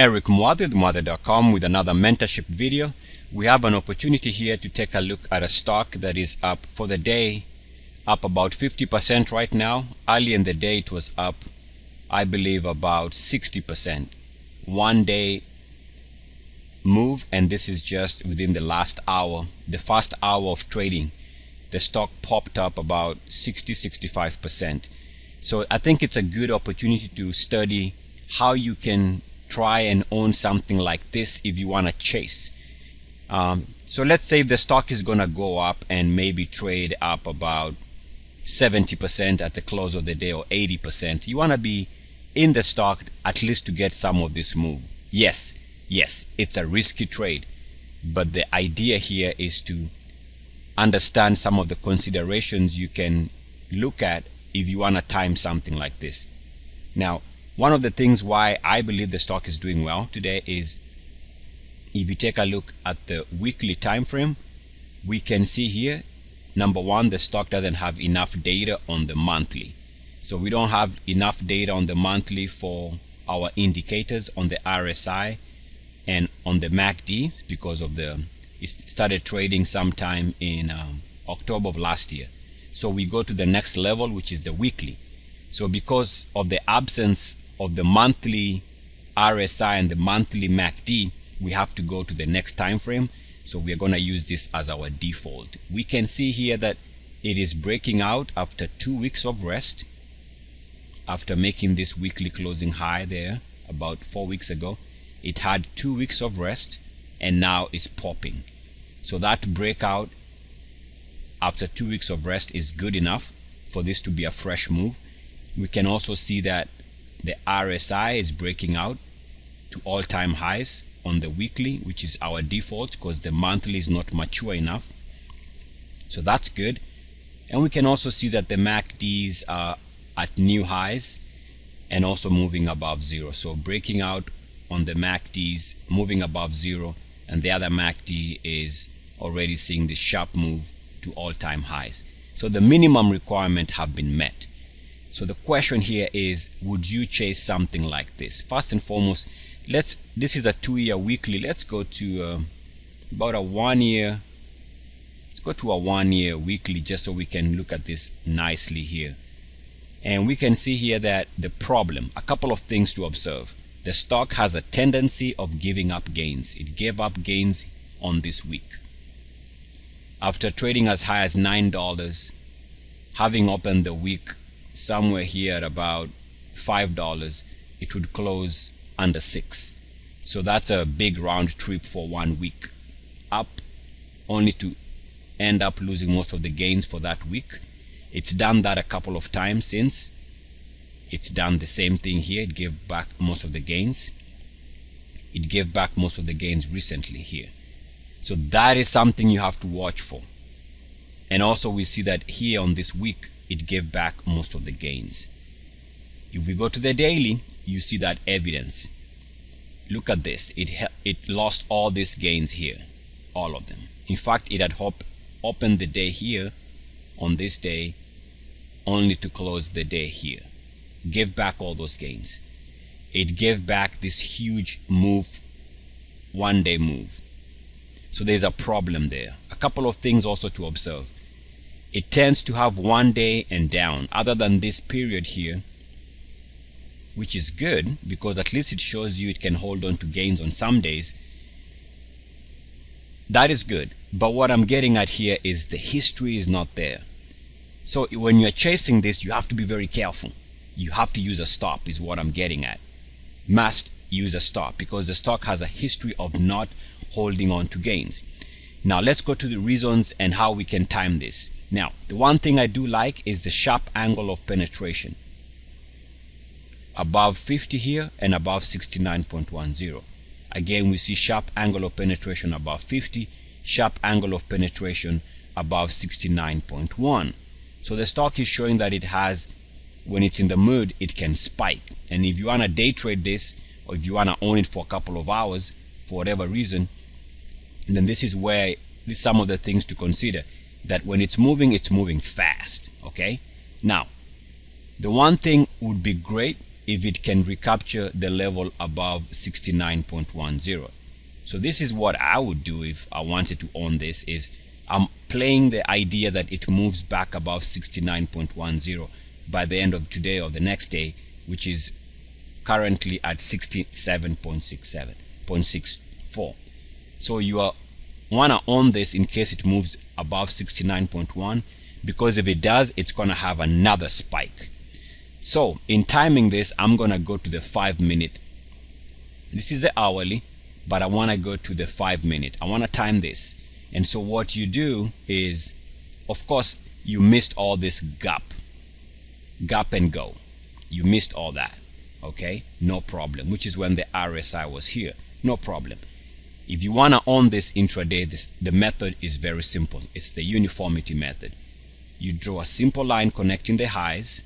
Eric Mwadhi, Mwadhi.com, with another mentorship video. We have an opportunity here to take a look at a stock that is up for the day, up about 50% right now. Early in the day it was up, I believe, about 60%. 1 day move, and this is just within the last hour. The first hour of trading, the stock popped up about 60-65%. So I think it's a good opportunity to study how you can try and own something like this if you want to chase. So let's say if the stock is going to go up and maybe trade up about 70% at the close of the day, or 80%. You want to be in the stock at least to get some of this move. Yes, it's a risky trade, but the idea here is to understand some of the considerations you can look at if you want to time something like this. Now, one of the things why I believe the stock is doing well today is if you take a look at the weekly time frame, we can see here, number one, the stock doesn't have enough data on the monthly. So we don't have enough data on the monthly for our indicators on the RSI and on the MACD because of it started trading sometime in October of last year. So we go to the next level, which is the weekly. So because of the absence of the monthly RSI and the monthly MACD, we have to go to the next time frame. So we are going to use this as our default. We can see here that it is breaking out after 2 weeks of rest, after making this weekly closing high there about 4 weeks ago. It had 2 weeks of rest and now it's popping. So that breakout after 2 weeks of rest is good enough for this to be a fresh move. We can also see that the RSI is breaking out to all-time highs on the weekly, which is our default because the monthly is not mature enough. So that's good. And we can also see that the MACDs are at new highs and also moving above zero. So breaking out on the MACDs, moving above zero, and the other MACD is already seeing this sharp move to all-time highs. So the minimum requirement have been met. So the question here is, would you chase something like this? First and foremost, this is a 2-year weekly. Let's go to about a 1 year. Let's go to a 1 year weekly just so we can look at this nicely here. And we can see here that the problem, a couple of things to observe. The stock has a tendency of giving up gains. It gave up gains on this week. After trading as high as $9, having opened the week somewhere here at about $5, it would close under 6. So that's a big round trip for 1 week up, only to end up losing most of the gains for that week. It's done that a couple of times since. It's done the same thing here. It gave back most of the gains. It gave back most of the gains recently here. So that is something you have to watch for. And also we see that here on this week it gave back most of the gains. If we go to the daily, you see that evidence. Look at this. It lost all these gains here, all of them. In fact, it had opened the day here on this day only to close the day here. Gave back all those gains. It gave back this huge move, 1 day move. So there's a problem there. A couple of things also to observe. It tends to have 1 day and down, other than this period here, which is good because at least it shows you it can hold on to gains on some days. That is good. But what I'm getting at here is the history is not there. So when you're chasing this, you have to be very careful. You have to use a stop is what I'm getting at. Must use a stop because the stock has a history of not holding on to gains. Now let's go to the reasons and how we can time this. Now, the one thing I do like is the sharp angle of penetration. Above 50 here and above 69.10. Again, we see sharp angle of penetration above 50, sharp angle of penetration above 69.1. So the stock is showing that it has, when it's in the mood, it can spike. And if you want to day trade this, or if you want to own it for a couple of hours, for whatever reason, then this is some of the things to consider. That when it's moving fast. Okay, now the one thing would be great if it can recapture the level above 69.10. So this is what I would do if I wanted to own this. Is I'm playing the idea that it moves back above 69.10 by the end of today or the next day, which is currently at 67.64. So you want to own this in case it moves above 69.1, because if it does, it's going to have another spike. So in timing this, I'm going to go to the 5-minute. This is the hourly, but I want to go to the 5-minute. I want to time this. And so what you do is, of course, you missed all this gap and go. You missed all that. Okay, no problem, which is when the RSI was here. No problem. If you want to own this intraday, the method is very simple. It's the uniformity method. You draw a simple line connecting the highs.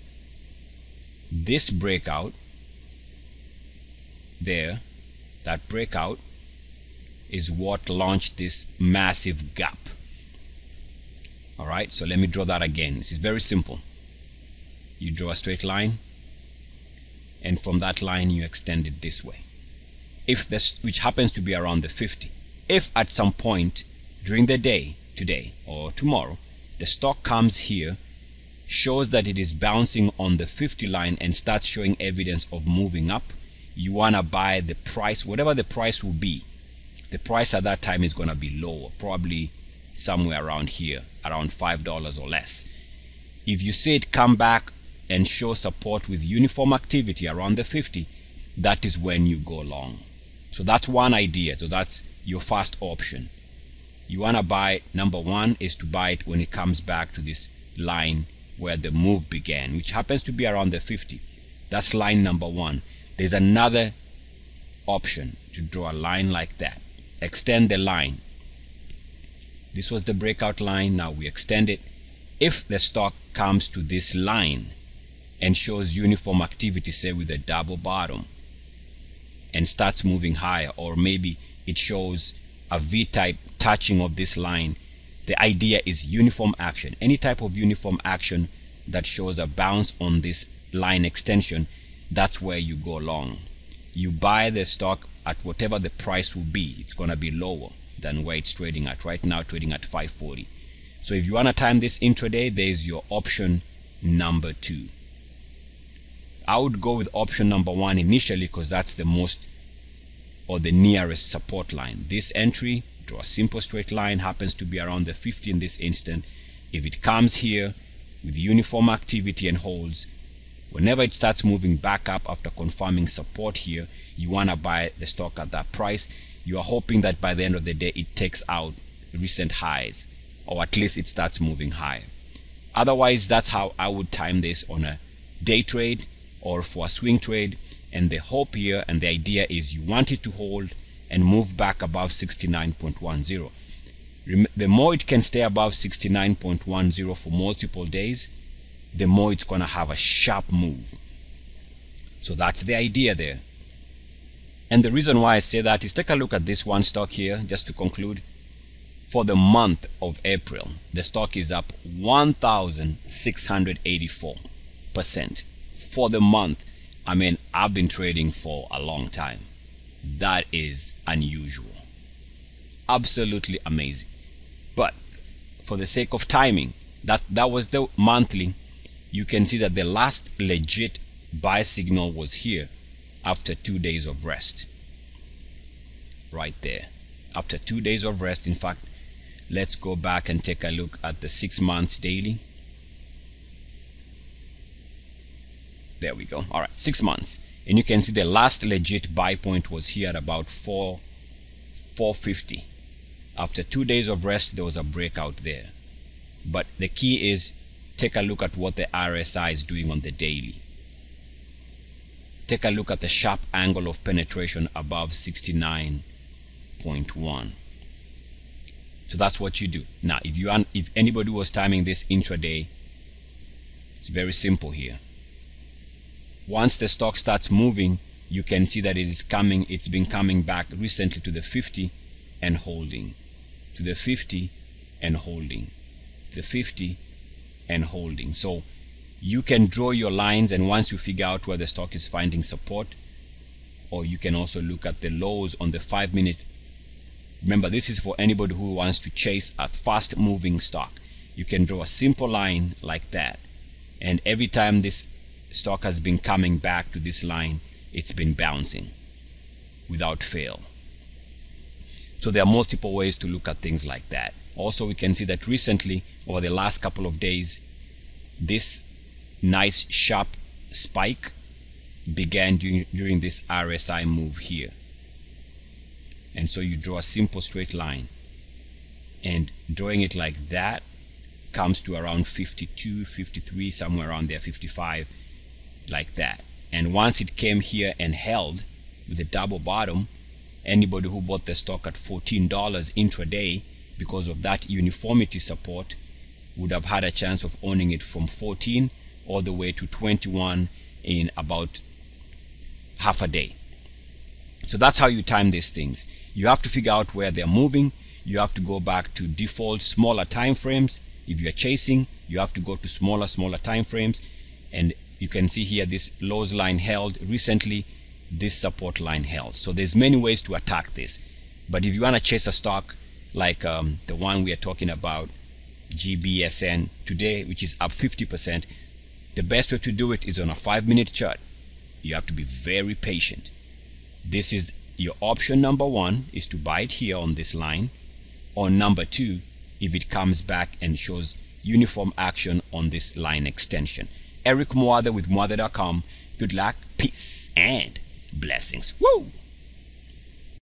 This breakout there, that breakout is what launched this massive gap. All right, so let me draw that again. This is very simple. You draw a straight line, and from that line you extend it this way, if this, which happens to be around the 50. If at some point during the day, today or tomorrow, the stock comes here, shows that it is bouncing on the 50 line and starts showing evidence of moving up, you want to buy the price, whatever the price will be. The price at that time is going to be lower, probably somewhere around here, around $5 or less. If you see it come back and show support with uniform activity around the 50, that is when you go long. So that's one idea. So that's your first option. You want to buy, number one is to buy it when it comes back to this line where the move began, which happens to be around the 50. That's line number one. There's another option to draw a line like that. Extend the line. This was the breakout line. Now we extend it. If the stock comes to this line and shows uniform activity, say with a double bottom, and starts moving higher, or maybe it shows a V-type touching of this line, the idea is uniform action. Any type of uniform action that shows a bounce on this line extension, that's where you go long. You buy the stock at whatever the price will be. It's going to be lower than where it's trading at right now, trading at 540. So if you want to time this intraday, there's your option number 2. I would go with option number 1 initially, because that's the most or the nearest support line. This entry, draw a simple straight line, happens to be around the 50 in this instant. If it comes here with uniform activity and holds, whenever it starts moving back up after confirming support here, you want to buy the stock at that price. You are hoping that by the end of the day it takes out recent highs, or at least it starts moving higher. Otherwise, that's how I would time this on a day trade or for a swing trade. And the hope here and the idea is you want it to hold and move back above 69.10. The more it can stay above 69.10 for multiple days, the more it's going to have a sharp move. So that's the idea there. And the reason why I say that is, take a look at this one stock here, just to conclude. For the month of April, the stock is up 1,684%. For the month. I mean, I've been trading for a long time. That is unusual. Absolutely amazing. But for the sake of timing, that was the monthly. You can see that the last legit buy signal was here after 2 days of rest. Right there. After 2 days of rest. In fact, let's go back and take a look at the 6 months daily. There we go. All right, 6 months. And you can see the last legit buy point was here at about 450. After 2 days of rest, there was a breakout there. But the key is, take a look at what the RSI is doing on the daily. Take a look at the sharp angle of penetration above 69.1. So that's what you do. Now, if anybody was timing this intraday, it's very simple here. Once the stock starts moving, you can see that it's been coming back recently to the 50 and holding, to the 50 and holding, to the 50 and holding. So You can draw your lines, and once you figure out where the stock is finding support, or you can also look at the lows on the 5-minute. Remember, this is for anybody who wants to chase a fast moving stock. You can draw a simple line like that, and every time this stock has been coming back to this line, it's been bouncing without fail. So there are multiple ways to look at things like that. Also, we can see that recently, over the last couple of days, this nice sharp spike began during this RSI move here. And so you draw a simple straight line, and drawing it like that comes to around 52, 53, somewhere around there, 55, like that. And once it came here and held with a double bottom, anybody who bought the stock at $14 intraday, because of that uniformity support, would have had a chance of owning it from 14 all the way to 21 in about half a day. So that's how you time these things. You have to figure out where they're moving. You have to go back to default smaller time frames. If you're chasing, you have to go to smaller time frames. And you can see here this lows line held recently, this support line held. So there's many ways to attack this. But if you want to chase a stock like the one we are talking about, GBSN today, which is up 50%, the best way to do it is on a 5-minute chart. You have to be very patient. This is your option number 1, is to buy it here on this line, or number 2, if it comes back and shows uniform action on this line extension. Eric Muathe with Muathe.com. Good luck, peace, and blessings. Woo!